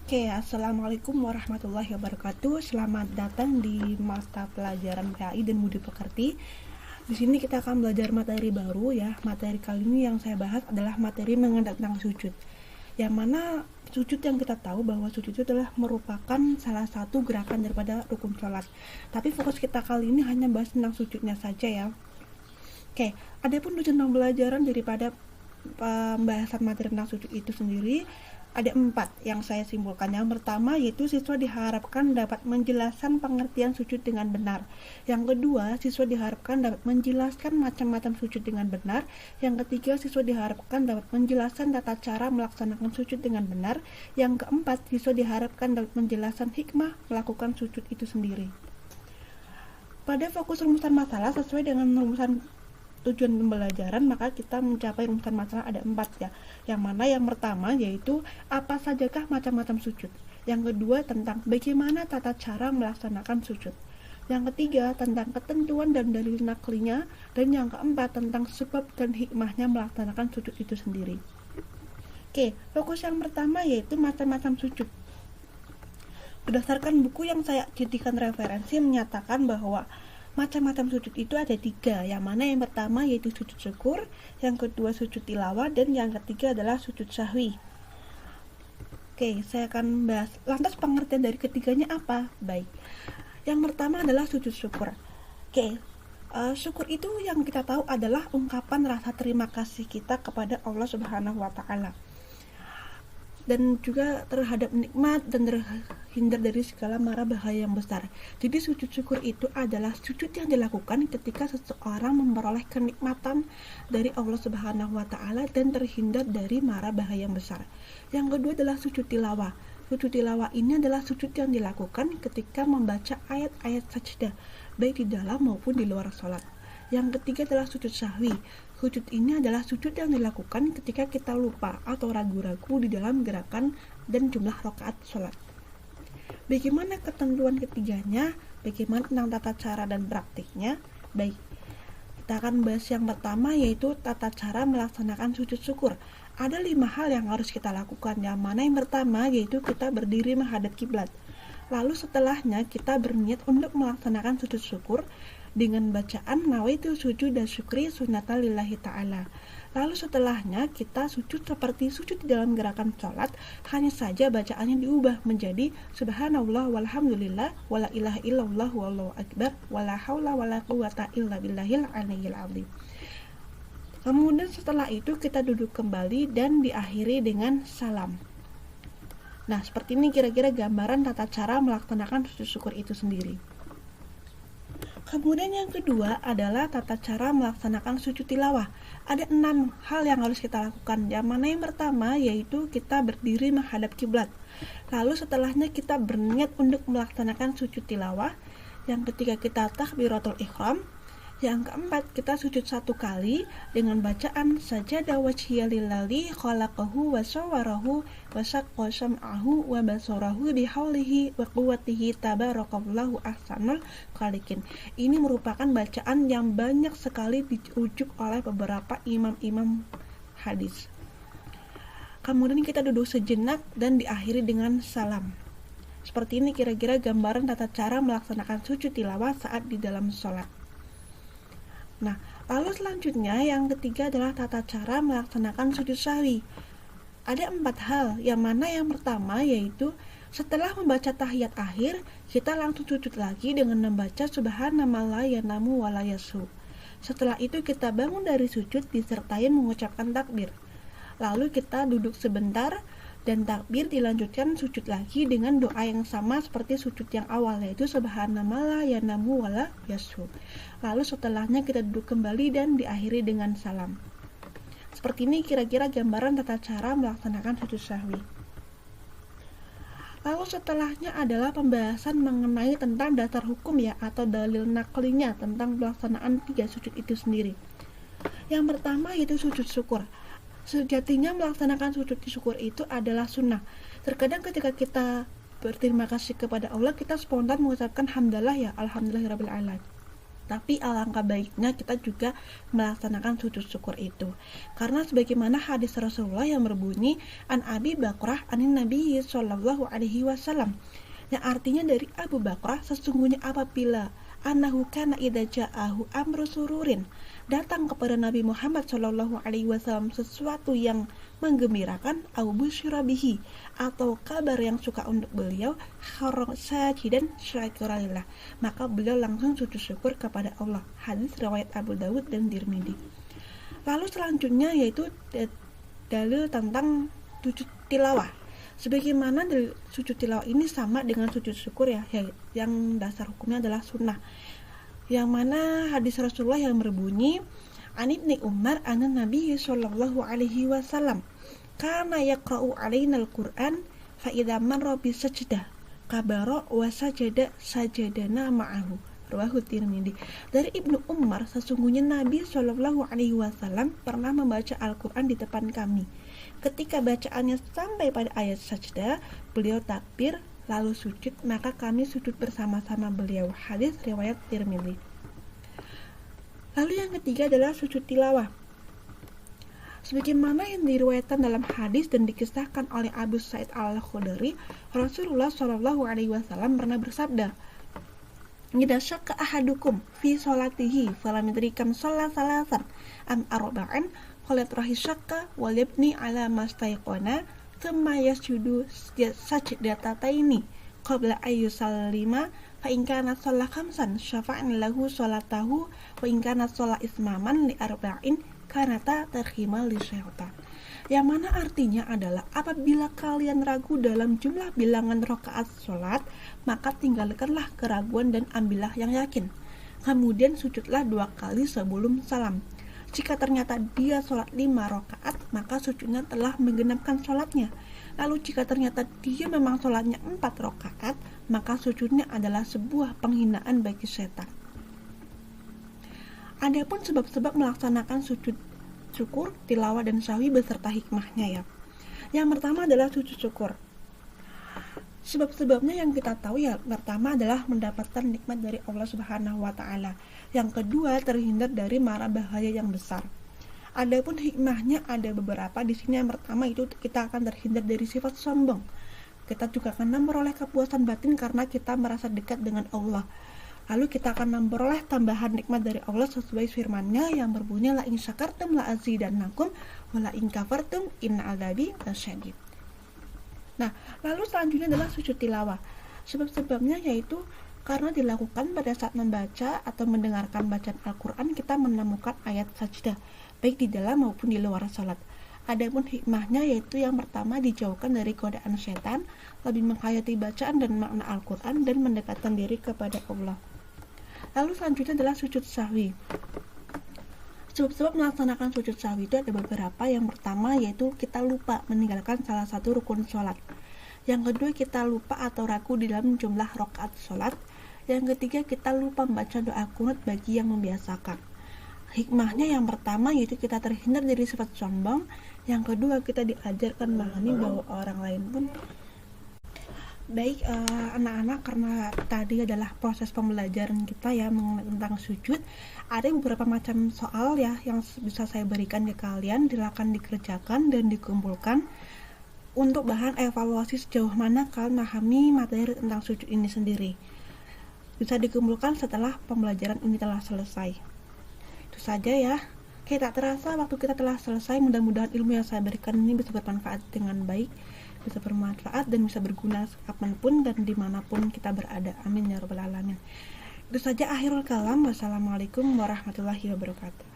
Oke, assalamualaikum warahmatullahi wabarakatuh. Selamat datang di mata pelajaran PAI dan Budi Pekerti. Di sini kita akan belajar materi baru ya. Materi kali ini yang saya bahas adalah materi mengenai tentang sujud. Yang mana sujud yang kita tahu bahwa sujud itu adalah merupakan salah satu gerakan daripada rukun sholat. Tapi fokus kita kali ini hanya bahas tentang sujudnya saja ya. Oke, adapun tujuan pembelajaran daripada pembahasan materi tentang sujud itu sendiri ada 4 yang saya simpulkan. Yang pertama yaitu siswa diharapkan dapat menjelaskan pengertian sujud dengan benar. Yang kedua, siswa diharapkan dapat menjelaskan macam-macam sujud dengan benar. Yang ketiga, siswa diharapkan dapat menjelaskan tata cara melaksanakan sujud dengan benar. Yang keempat, siswa diharapkan dapat menjelaskan hikmah melakukan sujud itu sendiri. Pada fokus rumusan masalah sesuai dengan rumusan tujuan pembelajaran, maka kita mencapai rumusan masalah ada 4 ya. Yang mana yang pertama yaitu apa sajakah macam-macam sujud. Yang kedua tentang bagaimana tata cara melaksanakan sujud. Yang ketiga tentang ketentuan dan dalil naklinya. Dan yang keempat tentang sebab dan hikmahnya melaksanakan sujud itu sendiri. Oke, fokus yang pertama yaitu macam-macam sujud. Berdasarkan buku yang saya jadikan referensi menyatakan bahwa macam-macam sujud itu ada 3, yang mana yang pertama yaitu sujud syukur, yang kedua sujud tilawah, dan yang ketiga adalah sujud sahwi. Oke, saya akan bahas. Lantas pengertian dari ketiganya apa? Baik, yang pertama adalah sujud syukur. Oke, syukur itu yang kita tahu adalah ungkapan rasa terima kasih kita kepada Allah Subhanahu wa Ta'ala, dan juga terhadap nikmat dan terhindar dari segala mara bahaya yang besar. Jadi sujud syukur itu adalah sujud yang dilakukan ketika seseorang memperoleh kenikmatan dari Allah Subhanahu wa Ta'ala dan terhindar dari mara bahaya yang besar. Yang kedua adalah sujud tilawah. Sujud tilawah ini adalah sujud yang dilakukan ketika membaca ayat-ayat sajdah, baik di dalam maupun di luar sholat. Yang ketiga adalah sujud sahwi. Sujud ini adalah sujud yang dilakukan ketika kita lupa atau ragu-ragu di dalam gerakan dan jumlah rakaat sholat. Bagaimana ketentuan ketiganya? Bagaimana tentang tata cara dan praktiknya? Baik, kita akan bahas yang pertama yaitu tata cara melaksanakan sujud syukur. Ada 5 hal yang harus kita lakukan. Yang mana yang pertama yaitu kita berdiri menghadap kiblat. Lalu setelahnya kita berniat untuk melaksanakan sujud syukur dengan bacaan nawaitu sujud dan syukri sunnata lillahi ta'ala. Lalu setelahnya kita sujud seperti sujud di dalam gerakan sholat, hanya saja bacaannya diubah menjadi subhanallah walhamdulillah wala ilaha illallah wallahu akbar wala haula wala quwata illa billahil aliyyil azim. Kemudian setelah itu kita duduk kembali dan diakhiri dengan salam. Nah, seperti ini kira-kira gambaran tata cara melaksanakan sujud syukur itu sendiri. Kemudian yang kedua adalah tata cara melaksanakan sujud tilawah. Ada 6 hal yang harus kita lakukan. Yang mana yang pertama yaitu kita berdiri menghadap kiblat. Lalu setelahnya kita berniat untuk melaksanakan sujud tilawah. Yang ketiga kita takbiratul ihram. Yang keempat kita sujud 1 kali dengan bacaan sajada wajhiya lillazi khalaqahu wa sawwarahu wa shaqqa sam'ahu wa basarahu bihaulihi wa quwwatihi tabarakallahu ahsanul khaliqin. Ini merupakan bacaan yang banyak sekali dirujuk oleh beberapa imam-imam hadis. Kemudian kita duduk sejenak dan diakhiri dengan salam. Seperti ini kira-kira gambaran tata cara melaksanakan sujud tilawah saat di dalam sholat. Nah, lalu selanjutnya yang ketiga adalah tata cara melaksanakan sujud sahwi. Ada 4 hal, yang mana yang pertama yaitu setelah membaca tahiyat akhir, kita langsung sujud lagi dengan membaca subhanallah yanamu wala yasu. Setelah itu kita bangun dari sujud disertai mengucapkan takbir. Lalu kita duduk sebentar dan takbir dilanjutkan sujud lagi dengan doa yang sama seperti sujud yang awal yaitu subhanallah yanamu wala yasu. Lalu setelahnya kita duduk kembali dan diakhiri dengan salam. Seperti ini kira-kira gambaran tata cara melaksanakan sujud sahwi. Lalu setelahnya adalah pembahasan mengenai tentang dasar hukum ya atau dalil naklinya tentang pelaksanaan 3 sujud itu sendiri. Yang pertama yaitu sujud syukur. Sejatinya melaksanakan sujud syukur itu adalah sunnah. Terkadang ketika kita berterima kasih kepada Allah, kita spontan mengucapkan hamdalah ya, alhamdulillahirabbil alamin. Tapi alangkah baiknya kita juga melaksanakan sujud syukur itu. Karena sebagaimana hadis Rasulullah yang berbunyi An Abi Bakrah anin Nabi sallallahu alaihi wasallam, yang artinya dari Abu Bakrah, sesungguhnya apabila annahu kana idza ja'ahu amru sururin, datang kepada Nabi Muhammad sallallahu alaihi wasallam sesuatu yang menggembirakan, au busyra bihi, atau kabar yang suka untuk beliau, kharra sajidan syakiralillah, maka beliau langsung sujud syukur kepada Allah. Hadis riwayat Abu Dawud dan Tirmidzi. Lalu selanjutnya yaitu dalil tentang sujud tilawah. Sebagaimana dalil sujud tilawah ini sama dengan sujud syukur ya, yang dasar hukumnya adalah sunnah. Yang mana hadis Rasulullah yang berbunyi An Ibni Umar anna Nabi sallallahu alaihi wasallam kana yaqra'u alaina al-Qur'an fa idza marra bi sajdah kabara wa sajada sajadana ma'ahu. Rawahu Tirmidzi. Dari Ibnu Umar, sesungguhnya Nabi sallallahu alaihi wasallam pernah membaca Al-Qur'an di depan kami. Ketika bacaannya sampai pada ayat sajdah, beliau takbir lalu sujud, maka kami sujud bersama-sama beliau. Hadis riwayat Tirmidzi. Lalu yang ketiga adalah sujud tilawah. Sebagaimana yang diriwayatkan dalam hadis dan dikisahkan oleh Abu Sa'id Al-Khudri, Rasulullah Shallallahu alaihi wasallam pernah bersabda, "Idza syakka ahadukum fi sholatihi falam yadrikam shalla salasan am arba'an falatrahi syakka wal yabni ala mastayqana thumma yasjudu sajdataini qabla ayyusallima fa in kana shalla khamsan syafa'an lahu sholatahu wa in kana sholla ismaman li arba'in kanata tarhimal li syaitan." Yang mana artinya adalah apabila kalian ragu dalam jumlah bilangan rakaat sholat, maka tinggalkanlah keraguan dan ambillah yang yakin. Kemudian sujudlah 2 kali sebelum salam. Jika ternyata dia sholat 5 rakaat, maka sujudnya telah menggenapkan sholatnya. Lalu jika ternyata dia memang sholatnya 4 rakaat, maka sujudnya adalah sebuah penghinaan bagi setan. Adapun sebab-sebab melaksanakan sujud syukur, tilawah dan sahwi beserta hikmahnya ya. Yang pertama adalah sujud syukur. Sebab-sebabnya yang kita tahu ya, pertama adalah mendapatkan nikmat dari Allah Subhanahu wa taala. Yang kedua, terhindar dari mara bahaya yang besar. Adapun hikmahnya ada beberapa. Di sini yang pertama itu kita akan terhindar dari sifat sombong. Kita juga akan memperoleh kepuasan batin karena kita merasa dekat dengan Allah. Lalu kita akan memperoleh tambahan nikmat dari Allah sesuai firman-Nya yang berbunyi la in syakartum la azidannakum wa la in kafartum inna adzabi lasyadid. Nah, lalu selanjutnya adalah sujud tilawah. Sebab-sebabnya yaitu karena dilakukan pada saat membaca atau mendengarkan bacaan Al-Quran, kita menemukan ayat sajdah, baik di dalam maupun di luar salat. Adapun hikmahnya yaitu yang pertama dijauhkan dari godaan setan, lebih menghayati bacaan dan makna Al-Quran, dan mendekatkan diri kepada Allah. Lalu selanjutnya adalah sujud sahwi. Sebab-sebab melaksanakan sujud sahwi itu ada beberapa. Yang pertama yaitu kita lupa meninggalkan salah satu rukun sholat. Yang kedua kita lupa atau ragu di dalam jumlah rakaat sholat. Yang ketiga kita lupa membaca doa qunut bagi yang membiasakan. Hikmahnya yang pertama yaitu kita terhindar dari sifat sombong. Yang kedua kita diajarkan memahami bahwa orang lain pun baik. Anak-anak, karena tadi adalah proses pembelajaran kita ya mengenai tentang sujud, ada beberapa macam soal ya yang bisa saya berikan ke kalian. Silakan dikerjakan dan dikumpulkan untuk bahan evaluasi sejauh mana kalian memahami materi tentang sujud ini sendiri. Bisa dikumpulkan setelah pembelajaran ini telah selesai. Itu saja ya. Oke, tak terasa waktu kita telah selesai. Mudah-mudahan ilmu yang saya berikan ini bisa bermanfaat dengan baik, bisa bermanfaat dan bisa berguna kapanpun dan dimanapun kita berada. Amin ya rabbal alamin. Itu saja akhirul kalam. Wassalamualaikum warahmatullahi wabarakatuh.